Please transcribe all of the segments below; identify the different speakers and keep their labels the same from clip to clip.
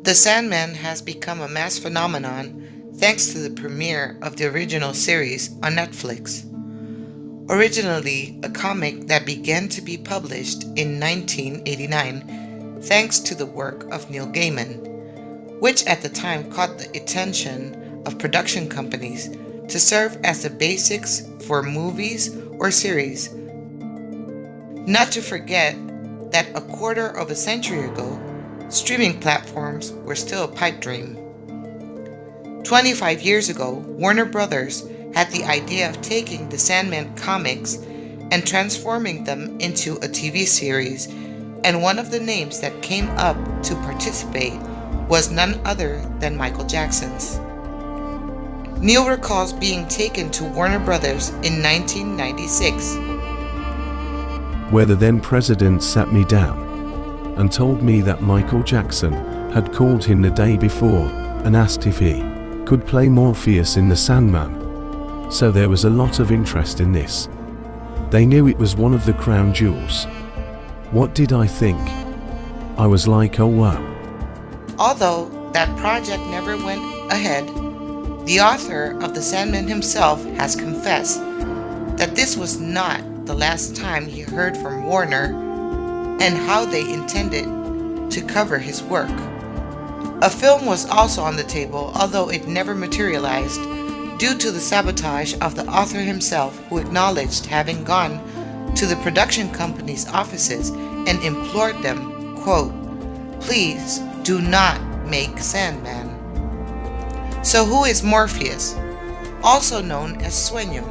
Speaker 1: The Sandman has become a mass phenomenon thanks to the premiere of the original series on Netflix. Originally a comic that began to be published in 1989 thanks to the work of Neil Gaiman, which at the time caught the attention of production companies to serve as the basics for movies or series. Not to forget that a quarter of a century ago, streaming platforms were still a pipe dream. 25 years ago, Warner Brothers had the idea of taking the Sandman comics and transforming them into a TV series, and one of the names that came up to participate was none other than Michael Jackson's. Neil recalls being taken to Warner Brothers in 1996,
Speaker 2: where the then president sat me down and told me that Michael Jackson had called him the day before and asked if he could play Morpheus in the Sandman. So there was a lot of interest in this. They knew it was one of the crown jewels. What did I think? I was like, oh wow.
Speaker 1: Although that project never went ahead, the author of the Sandman himself has confessed that this was not the last time he heard from Warner and how they intended to cover his work. A film was also on the table, although it never materialized due to the sabotage of the author himself, who acknowledged having gone to the production company's offices and implored them, quote, "Please do not make Sandman." So who is Morpheus? Also known as Sueño.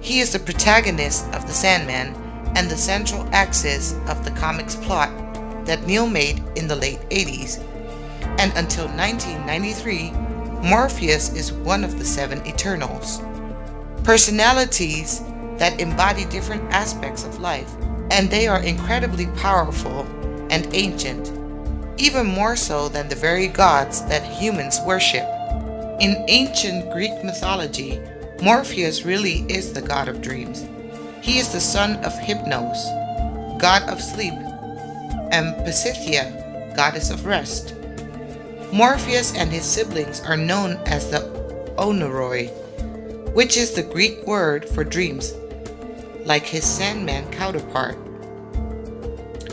Speaker 1: He is the protagonist of the Sandman and the central axis of the comic's plot that Neil made in the late 80s. And until 1993, Morpheus is one of the 7 Eternals. Personalities that embody different aspects of life, and they are incredibly powerful and ancient, even more so than the very gods that humans worship. In ancient Greek mythology, Morpheus really is the god of dreams. He is the son of Hypnos, god of sleep, and Pasithea, goddess of rest. Morpheus and his siblings are known as the Oneiroi, which is the Greek word for dreams, like his Sandman counterpart.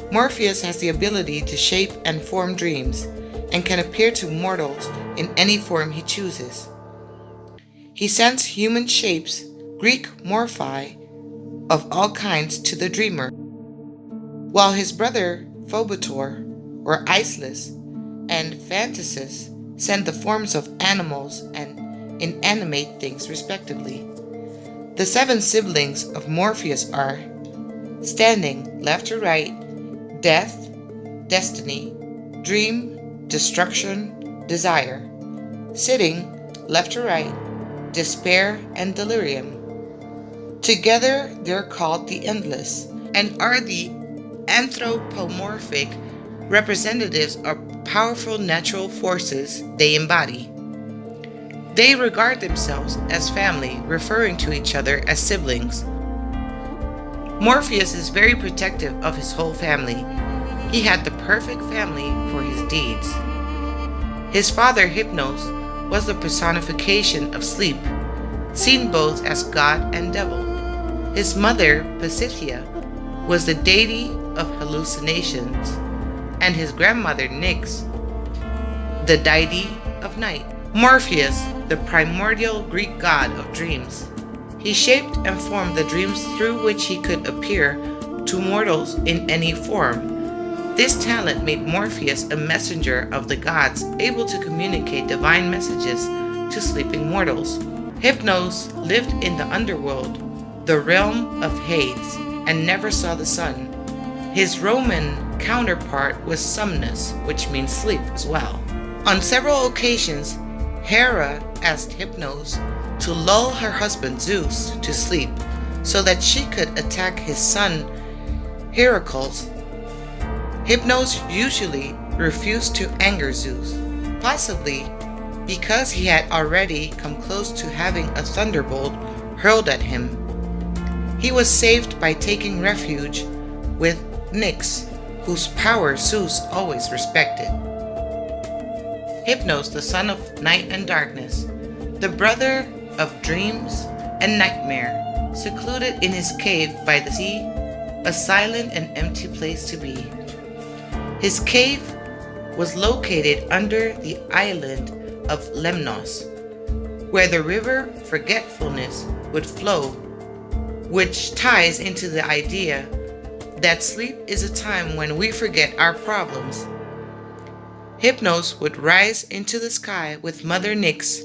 Speaker 1: Morpheus has the ability to shape and form dreams, and can appear to mortals in any form he chooses. He sends human shapes, Greek morphi, of all kinds to the dreamer, while his brother Phobator, or Iceless, and Phantasus send the forms of animals and inanimate things respectively. The 7 siblings of Morpheus are: standing left to right, death, destiny, dream, destruction, desire; sitting left to right, despair and delirium. Together they're called the Endless, and are the anthropomorphic representatives of powerful natural forces they embody. They regard themselves as family, referring to each other as siblings. Morpheus is very protective of his whole family. He had the perfect family for his deeds. His father, Hypnos, was the personification of sleep, seen both as god and devil. His mother, Pasithea, was the deity of hallucinations, and his grandmother, Nyx, the deity of night. Morpheus, the primordial Greek god of dreams. He shaped and formed the dreams through which he could appear to mortals in any form. This talent made Morpheus a messenger of the gods, able to communicate divine messages to sleeping mortals. Hypnos lived in the underworld, the realm of Hades, and never saw the sun. His Roman counterpart was Somnus, which means sleep as well. On several occasions, Hera asked Hypnos to lull her husband Zeus to sleep so that she could attack his son Heracles. Hypnos usually refused to anger Zeus, possibly because he had already come close to having a thunderbolt hurled at him. He was saved by taking refuge with Nyx, whose power Zeus always respected. Hypnos, the son of night and darkness, the brother of dreams and nightmare, secluded in his cave by the sea, a silent and empty place to be. His cave was located under the island of Lemnos, where the river Forgetfulness would flow, which ties into the idea that sleep is a time when we forget our problems. Hypnos would rise into the sky with Mother Nyx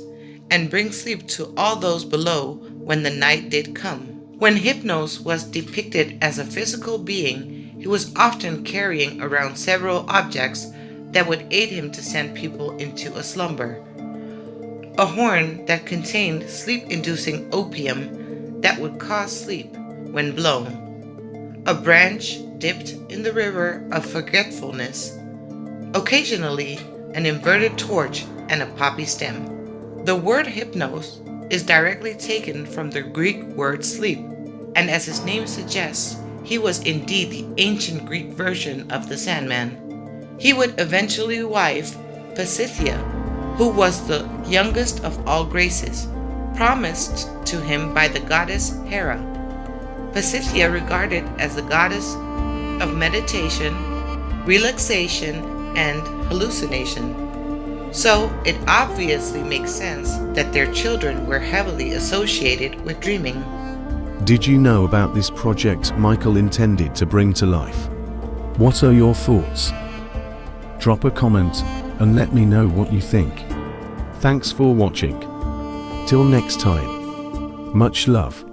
Speaker 1: and bring sleep to all those below when the night did come. When Hypnos was depicted as a physical being, he was often carrying around several objects that would aid him to send people into a slumber. A horn that contained sleep-inducing opium that would cause sleep when blown. A branch dipped in the river of forgetfulness. Occasionally, an inverted torch and a poppy stem. The word hypnos is directly taken from the Greek word sleep, and as his name suggests, he was indeed the ancient Greek version of the Sandman. He would eventually wife Pasithea, who was the youngest of all Graces, promised to him by the goddess Hera. Pasithea regarded as the goddess of meditation, relaxation, and hallucination. So it obviously makes sense that their children were heavily associated with dreaming.
Speaker 2: Did you know about this project Michael intended to bring to life? What are your thoughts? Drop a comment and let me know what you think. Thanks for watching. Till next time. Much love.